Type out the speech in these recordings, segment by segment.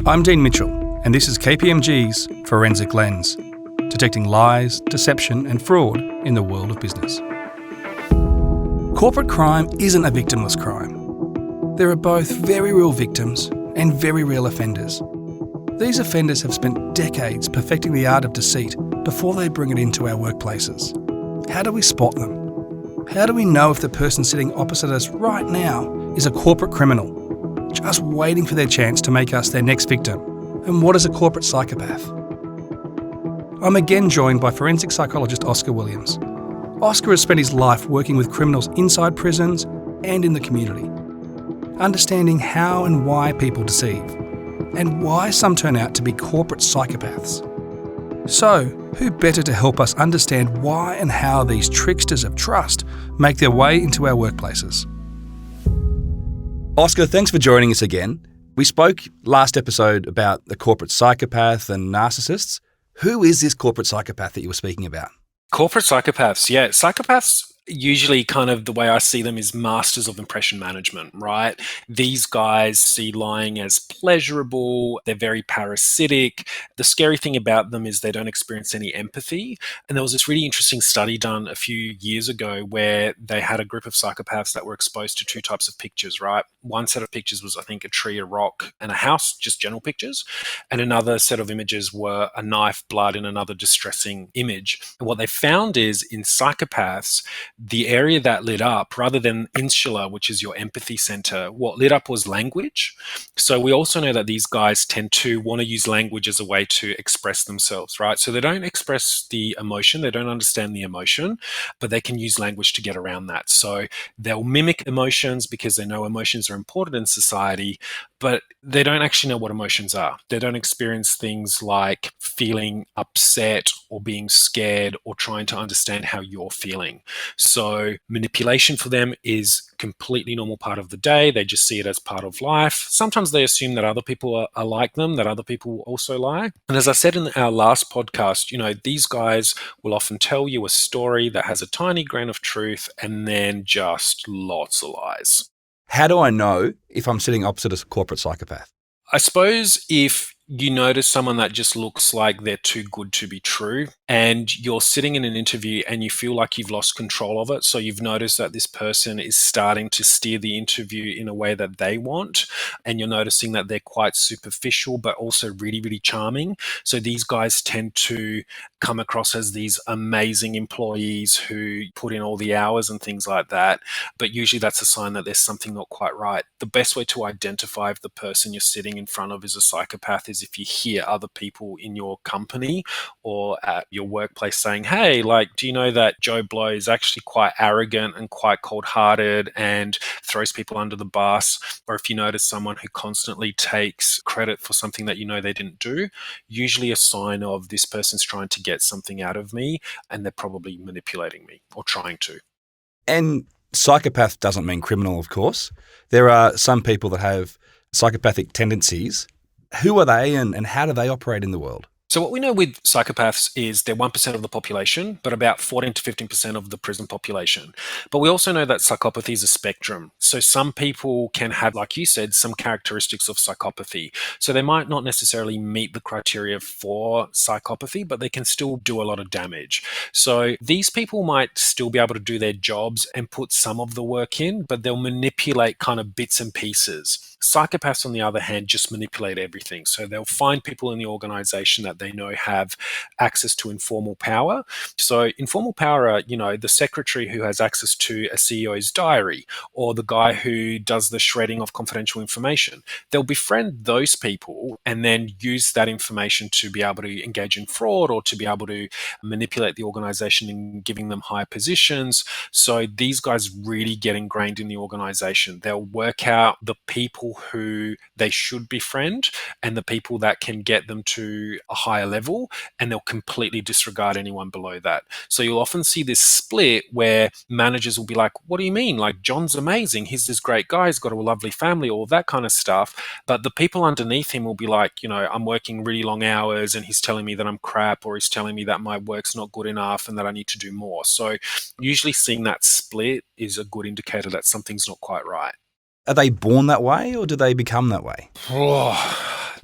I'm Dean Mitchell, and this is KPMG's Forensic Lens, detecting lies, deception and fraud in the world of business. Corporate crime isn't a victimless crime. There are both very real victims and very real offenders. These offenders have spent decades perfecting the art of deceit before they bring it into our workplaces. How do we spot them? How do we know if the person sitting opposite us right now is a corporate criminal, just waiting for their chance to make us their next victim? And what is a corporate psychopath? I'm again joined by forensic psychologist Oscar Williams. Oscar has spent his life working with criminals inside prisons and in the community, understanding how and why people deceive, and why some turn out to be corporate psychopaths. So, who better to help us understand why and how these tricksters of trust make their way into our workplaces? Oscar, thanks for joining us again. We spoke last episode about the corporate psychopath and narcissists. Who is this corporate psychopath that you were speaking about? Corporate psychopaths, yeah. Psychopaths, usually kind of the way I see them is masters of impression management, right? These guys see lying as pleasurable. They're very parasitic. The scary thing about them is they don't experience any empathy. And there was this really interesting study done a few years ago where they had a group of psychopaths that were exposed to two types of pictures, right? One set of pictures was, I think, a tree, a rock, and a house, just general pictures. And another set of images were a knife, blood, and another distressing image. And what they found is in psychopaths, the area that lit up, rather than insula, which is your empathy center, what lit up was language. So we also know that these guys tend to want to use language as a way to express themselves, right? So they don't express the emotion, they don't understand the emotion, but they can use language to get around that. So they'll mimic emotions because they know emotions are important in society, but they don't actually know what emotions are. They don't experience things like feeling upset or being scared or trying to understand how you're feeling. So manipulation for them is completely normal part of the day. They just see it as part of life. Sometimes they assume that other people are like them, that other people also lie. And as I said in our last podcast, these guys will often tell you a story that has a tiny grain of truth and then just lots of lies. How do I know if I'm sitting opposite a corporate psychopath? I suppose if you notice someone that just looks like they're too good to be true and you're sitting in an interview and you feel like you've lost control of it. So you've noticed that this person is starting to steer the interview in a way that they want, and you're noticing that they're quite superficial but also really, really charming. So these guys tend to come across as these amazing employees who put in all the hours and things like that. But usually that's a sign that there's something not quite right. The best way to identify if the person you're sitting in front of is a psychopath is if you hear other people in your company or at your workplace saying, hey, do you know that Joe Blow is actually quite arrogant and quite cold-hearted and throws people under the bus? Or if you notice someone who constantly takes credit for something that you know they didn't do, usually a sign of this person's trying to get something out of me and they're probably manipulating me or trying to. And psychopath doesn't mean criminal, of course. There are some people that have psychopathic tendencies. Who are they and how do they operate in the world? So what we know with psychopaths is they're 1% of the population, but about 14 to 15% of the prison population. But we also know that psychopathy is a spectrum. So some people can have, like you said, some characteristics of psychopathy. So they might not necessarily meet the criteria for psychopathy, but they can still do a lot of damage. So these people might still be able to do their jobs and put some of the work in, but they'll manipulate kind of bits and pieces. Psychopaths, on the other hand, just manipulate everything. So they'll find people in the organization that they know have access to informal power. So informal power are, the secretary who has access to a CEO's diary or the guy who does the shredding of confidential information. They'll befriend those people and then use that information to be able to engage in fraud or to be able to manipulate the organization and giving them higher positions. So these guys really get ingrained in the organization. They'll work out the people who they should befriend and the people that can get them to a higher level, and they'll completely disregard anyone below that. So you'll often see this split where managers will be like, what do you mean? John's amazing. He's this great guy. He's got a lovely family, all that kind of stuff. But the people underneath him will be like, I'm working really long hours and he's telling me that I'm crap, or he's telling me that my work's not good enough and that I need to do more. So usually seeing that split is a good indicator that something's not quite right. Are they born that way or do they become that way?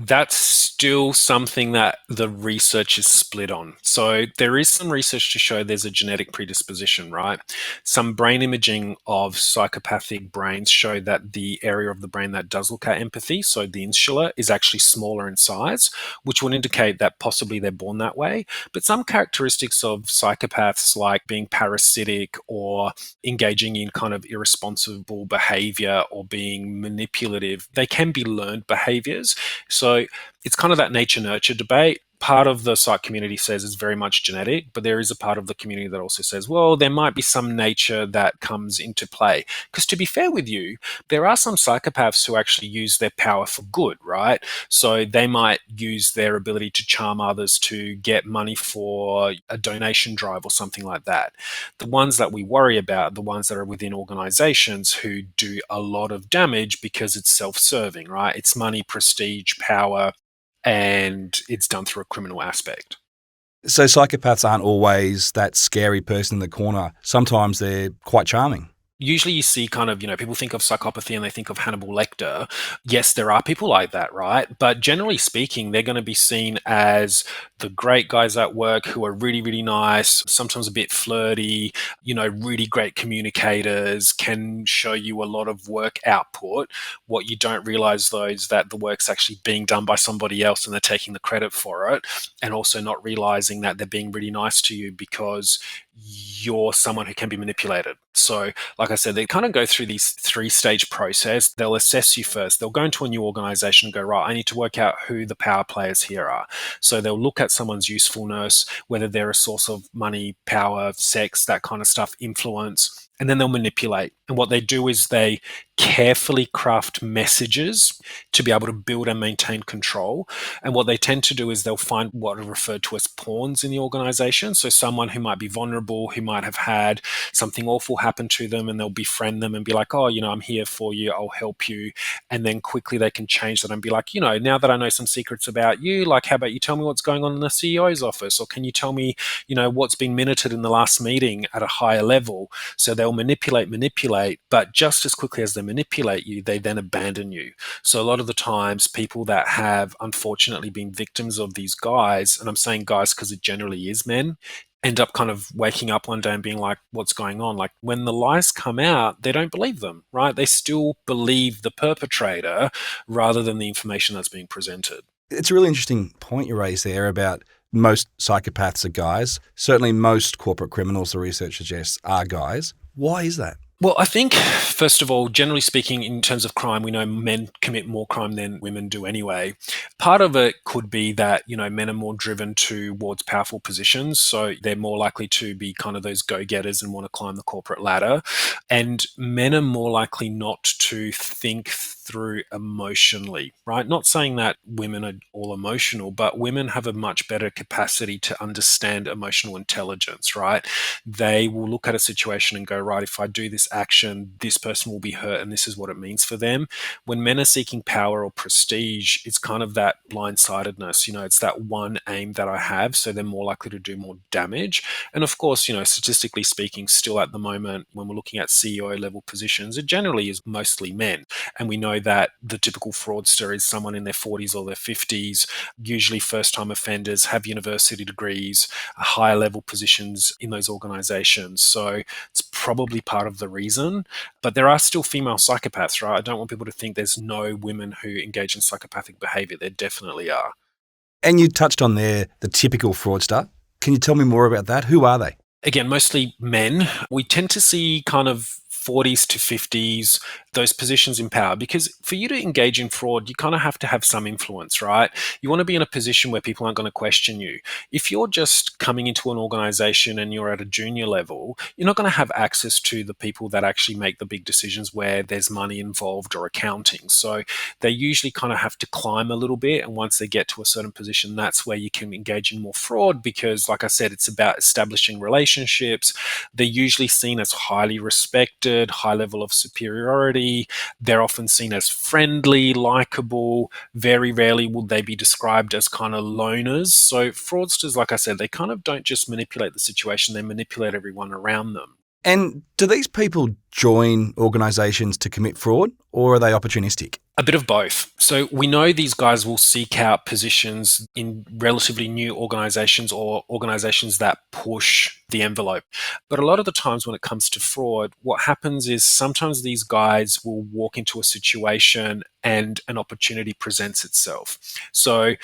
That's still something that the research is split on. So there is some research to show there's a genetic predisposition, right? Some brain imaging of psychopathic brains show that the area of the brain that does look at empathy, so the insula, is actually smaller in size, which would indicate that possibly they're born that way. But some characteristics of psychopaths, like being parasitic or engaging in kind of irresponsible behavior or being manipulative, they can be learned behaviors. So it's kind of that nature nurture debate. Part of the psych community says it's very much genetic, but there is a part of the community that also says, well, there might be some nature that comes into play. Because to be fair with you, there are some psychopaths who actually use their power for good, right? So they might use their ability to charm others to get money for a donation drive or something like that. The ones that we worry about are the ones that are within organizations who do a lot of damage because it's self-serving, right? It's money, prestige, power, and it's done through a criminal aspect. So psychopaths aren't always that scary person in the corner. Sometimes they're quite charming. Usually you see kind of, people think of psychopathy and they think of Hannibal Lecter. Yes, there are people like that, right? But generally speaking, they're going to be seen as the great guys at work who are really, really nice, sometimes a bit flirty, really great communicators, can show you a lot of work output. What you don't realize, though, is that the work's actually being done by somebody else and they're taking the credit for it. And also not realizing that they're being really nice to you because you're someone who can be manipulated. So, like I said, they kind of go through these three-stage process. They'll assess you first. They'll go into a new organization and go, right, I need to work out who the power players here are. So they'll look at someone's usefulness, whether they're a source of money, power, sex, that kind of stuff, influence, and then they'll manipulate. And what they do is they carefully craft messages to be able to build and maintain control. And what they tend to do is they'll find what are referred to as pawns in the organization. So someone who might be vulnerable, who might have had something awful happen to them, and they'll befriend them and be like, oh, I'm here for you, I'll help you. And then quickly they can change that and be like, now that I know some secrets about you, like, how about you tell me what's going on in the CEO's office? Or can you tell me, what's been minuted in the last meeting at a higher level? So they'll manipulate, but just as quickly as they manipulate you, they then abandon you. So a lot of the times people that have unfortunately been victims of these guys, and I'm saying guys because it generally is men, end up kind of waking up one day and being like, what's going on? Like, when the lies come out, they don't believe them, right? They still believe the perpetrator rather than the information that's being presented. It's a really interesting point you raised there about most psychopaths are guys. Certainly most corporate criminals, the research suggests, are guys. Why is that? Well, I think, first of all, generally speaking, in terms of crime, we know men commit more crime than women do anyway. Part of it could be that, men are more driven towards powerful positions. So they're more likely to be kind of those go-getters and want to climb the corporate ladder. And men are more likely not to think through emotionally, right? Not saying that women are all emotional, but women have a much better capacity to understand emotional intelligence, right? They will look at a situation and go, right, if I do this action, this person will be hurt and this is what it means for them. When men are seeking power or prestige, it's kind of that blindsidedness, it's that one aim that I have, so they're more likely to do more damage. And of course, statistically speaking, still at the moment, when we're looking at CEO level positions, it generally is mostly men. And we know that the typical fraudster is someone in their 40s or their 50s, usually first-time offenders, have university degrees, higher level positions in those organizations. So it's probably part of the reason. But there are still female psychopaths, right? I don't want people to think there's no women who engage in psychopathic behavior. There definitely are. And you touched on there the typical fraudster. Can you tell me more about that? Who are they? Again, mostly men. We tend to see kind of 40s to 50s, those positions in power, because for you to engage in fraud, you kind of have to have some influence, right? You want to be in a position where people aren't going to question you. If you're just coming into an organization and you're at a junior level, you're not going to have access to the people that actually make the big decisions where there's money involved or accounting. So they usually kind of have to climb a little bit. And once they get to a certain position, that's where you can engage in more fraud because, like I said, it's about establishing relationships. They're usually seen as highly respected, high level of superiority. They're often seen as friendly, likable. Very rarely will they be described as kind of loners. So fraudsters, like I said, they kind of don't just manipulate the situation, they manipulate everyone around them. And do these people join organisations to commit fraud, or are they opportunistic? A bit of both. So we know these guys will seek out positions in relatively new organizations or organizations that push the envelope. But a lot of the times when it comes to fraud, what happens is sometimes these guys will walk into a situation and an opportunity presents itself. So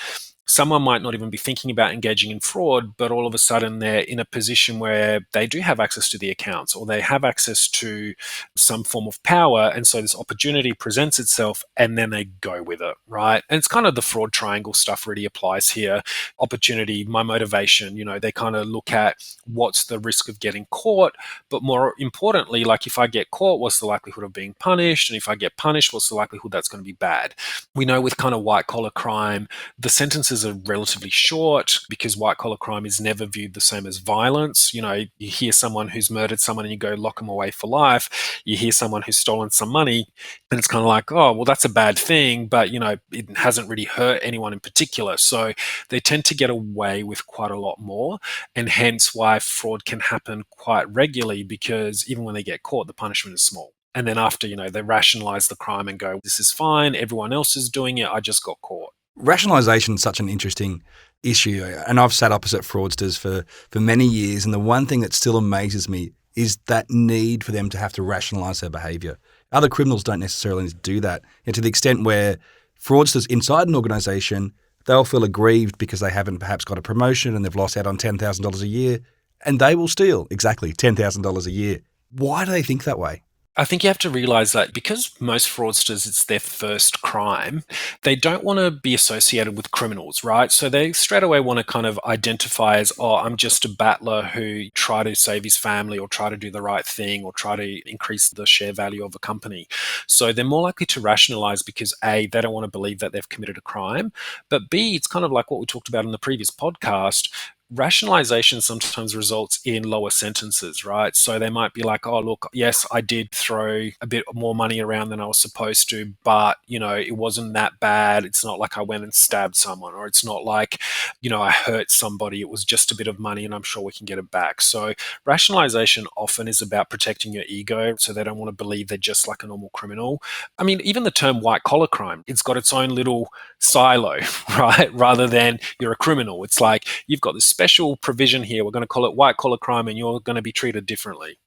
someone might not even be thinking about engaging in fraud, but all of a sudden they're in a position where they do have access to the accounts or they have access to some form of power. And so this opportunity presents itself and then they go with it, right? And it's kind of the fraud triangle stuff really applies here. Opportunity, my motivation, they kind of look at what's the risk of getting caught, but more importantly, like if I get caught, what's the likelihood of being punished? And if I get punished, what's the likelihood that's going to be bad? We know with kind of white collar crime, the sentences are relatively short because white collar crime is never viewed the same as violence. You hear someone who's murdered someone and you go lock them away for life. You hear someone who's stolen some money and it's kind of like, oh, well, that's a bad thing, but it hasn't really hurt anyone in particular. So they tend to get away with quite a lot more, and hence why fraud can happen quite regularly, because even when they get caught, the punishment is small. And then after, they rationalize the crime and go, this is fine, everyone else is doing it, I just got caught. Rationalisation is such an interesting issue, and I've sat opposite fraudsters for many years, and the one thing that still amazes me is that need for them to have to rationalise their behaviour. Other criminals don't necessarily need to do that, and to the extent where fraudsters inside an organisation, they'll feel aggrieved because they haven't perhaps got a promotion and they've lost out on $10,000 a year, and they will steal exactly $10,000 a year. Why do they think that way? I think you have to realize that because most fraudsters, it's their first crime, they don't want to be associated with criminals, right? So they straight away want to kind of identify as, oh, I'm just a battler who try to save his family or try to do the right thing or try to increase the share value of a company. So they're more likely to rationalize because A, they don't want to believe that they've committed a crime, but B, it's kind of like what we talked about in the previous podcast. Rationalization sometimes results in lower sentences, right? So they might be like, oh, look, yes, I did throw a bit more money around than I was supposed to, but, it wasn't that bad. It's not like I went and stabbed someone, or it's not like, I hurt somebody. It was just a bit of money and I'm sure we can get it back. So rationalization often is about protecting your ego. So they don't want to believe they're just like a normal criminal. I mean, even the term white collar crime, it's got its own little silo, right? Rather than you're a criminal. It's like you've got this special provision here. We're going to call it white collar crime and you're going to be treated differently.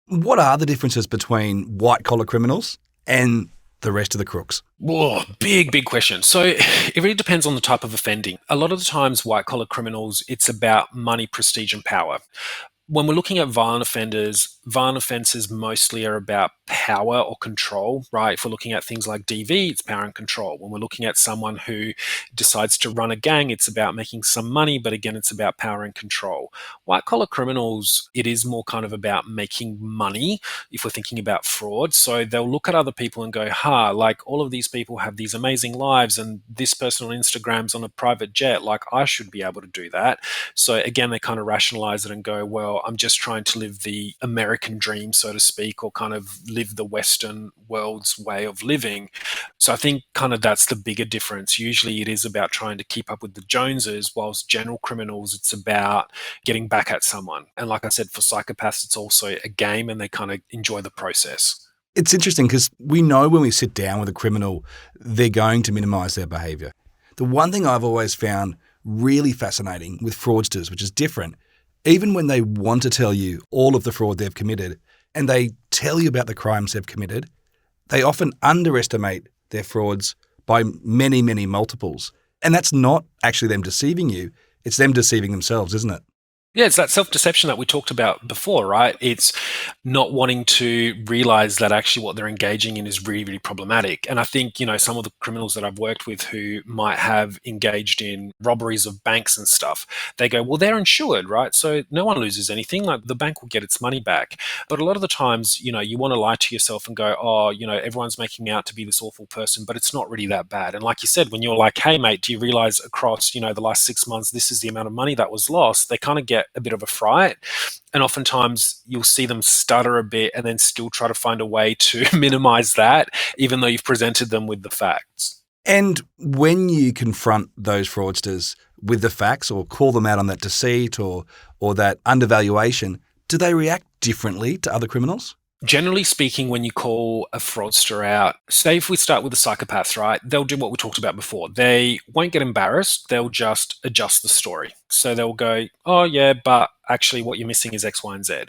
What are the differences between white collar criminals and the rest of the crooks? Whoa, big question. So it really depends on the type of offending. A lot of the times, white collar criminals, it's about money, prestige, and power. When we're looking at violent offences mostly are about power or control, right? If we're looking at things like DV, it's power and control. When we're looking at someone who decides to run a gang, it's about making some money, but again, it's about power and control. White-collar criminals, it is more kind of about making money if we're thinking about fraud. So they'll look at other people and go, like all of these people have these amazing lives and this person on Instagram's on a private jet, like I should be able to do that. So again, they kind of rationalize it and go, well, I'm just trying to live the American dream, so to speak, or kind of live the Western world's way of living. So I think kind of that's the bigger difference. Usually it is about trying to keep up with the Joneses, whilst general criminals, it's about getting back at someone. And like I said, for psychopaths, it's also a game and they kind of enjoy the process. It's interesting because we know when we sit down with a criminal, they're going to minimise their behaviour. The one thing I've always found really fascinating with fraudsters, which is different, even when they want to tell you all of the fraud they've committed and they tell you about the crimes they've committed, they often underestimate their frauds by many, many multiples. And that's not actually them deceiving you. It's them deceiving themselves, isn't it? Yeah, it's that self-deception that we talked about before, right? It's not wanting to realize that actually what they're engaging in is really, really problematic. And I think, some of the criminals that I've worked with who might have engaged in robberies of banks and stuff, they go, well, they're insured, right? So no one loses anything. Like the bank will get its money back. But a lot of the times, you want to lie to yourself and go, oh, everyone's making me out to be this awful person, but it's not really that bad. And like you said, when you're like, hey, mate, do you realize across, the last 6 months, this is the amount of money that was lost? They kind of get a bit of a fright. And oftentimes you'll see them stutter a bit and then still try to find a way to minimize that, even though you've presented them with the facts. And when you confront those fraudsters with the facts or call them out on that deceit or that undervaluation, do they react differently to other criminals? Generally speaking, when you call a fraudster out, say if we start with the psychopaths, right, they'll do what we talked about before. They won't get embarrassed. They'll just adjust the story. So they'll go, oh, yeah, but actually what you're missing is X, Y, and Z.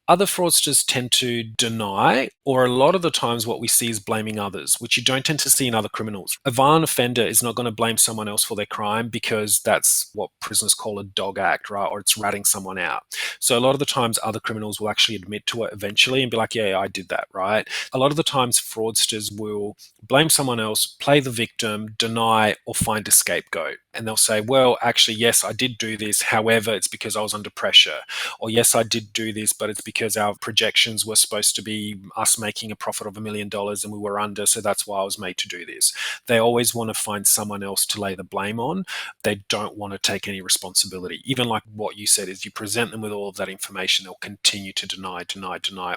Other fraudsters tend to deny, or a lot of the times what we see is blaming others, which you don't tend to see in other criminals. A violent offender is not going to blame someone else for their crime because that's what prisoners call a dog act, right? Or it's ratting someone out. So a lot of the times other criminals will actually admit to it eventually and be like, yeah, I did that, right? A lot of the times fraudsters will blame someone else, play the victim, deny, or find a scapegoat. And they'll say, well, actually, yes, I did do this. However, it's because I was under pressure. Or yes, I did do this, but it's because our projections were supposed to be us making a profit of $1 million and we were under, so that's why I was made to do this. They always want to find someone else to lay the blame on. They don't want to take any responsibility. Even like what you said is you present them with all of that information, they'll continue to deny,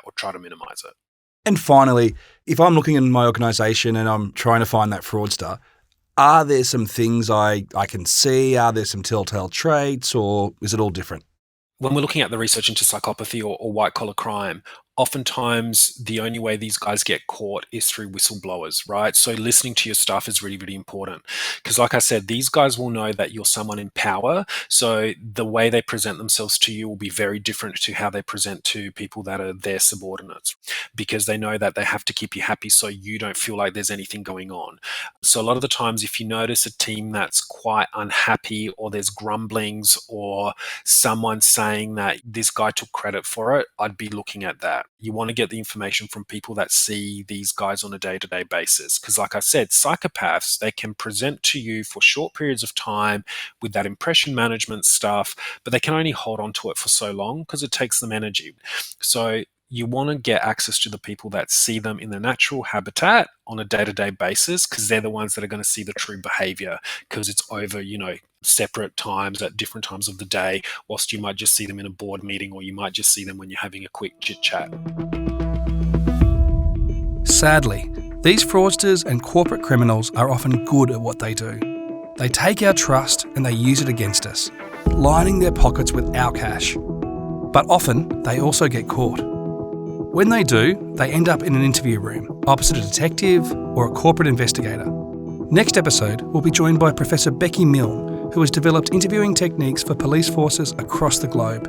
or try to minimize it. And finally, if I'm looking in my organisation and I'm trying to find that fraudster, are there some things I can see? Are there some telltale traits, or is it all different? When we're looking at the research into psychopathy or white-collar crime, oftentimes the only way these guys get caught is through whistleblowers, right? So listening to your staff is really, really important. Because like I said, these guys will know that you're someone in power. So the way they present themselves to you will be very different to how they present to people that are their subordinates. Because they know that they have to keep you happy so you don't feel like there's anything going on. So a lot of the times if you notice a team that's quite unhappy or there's grumblings or someone saying that this guy took credit for it, I'd be looking at that. You want to get the information from people that see these guys on a day-to-day basis. Because like I said, psychopaths, they can present to you for short periods of time with that impression management stuff, but they can only hold on to it for so long because it takes them energy. So you want to get access to the people that see them in their natural habitat on a day-to-day basis because they're the ones that are going to see the true behavior because it's over, separate times at different times of the day, whilst you might just see them in a board meeting or you might just see them when you're having a quick chit-chat. Sadly, these fraudsters and corporate criminals are often good at what they do. They take our trust and they use it against us, lining their pockets with our cash. But often, they also get caught. When they do, they end up in an interview room, opposite a detective or a corporate investigator. Next episode, we'll be joined by Professor Becky Milne, who has developed interviewing techniques for police forces across the globe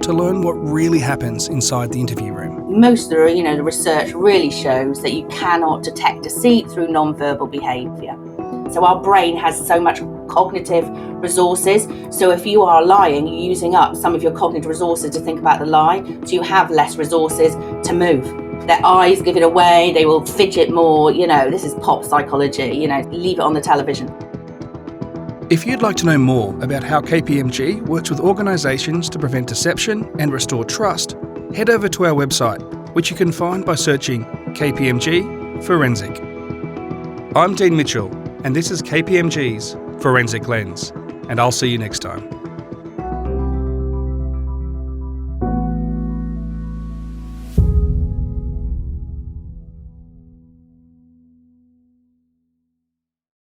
to learn what really happens inside the interview room. Most of the research really shows that you cannot detect deceit through non-verbal behaviour. So our brain has so much cognitive resources. So if you are lying, you're using up some of your cognitive resources to think about the lie. So you have less resources to move. Their eyes give it away. They will fidget more. This is pop psychology. Leave it on the television. If you'd like to know more about how KPMG works with organisations to prevent deception and restore trust, head over to our website, which you can find by searching KPMG Forensic. I'm Dean Mitchell, and this is KPMG's Forensic Lens, and I'll see you next time.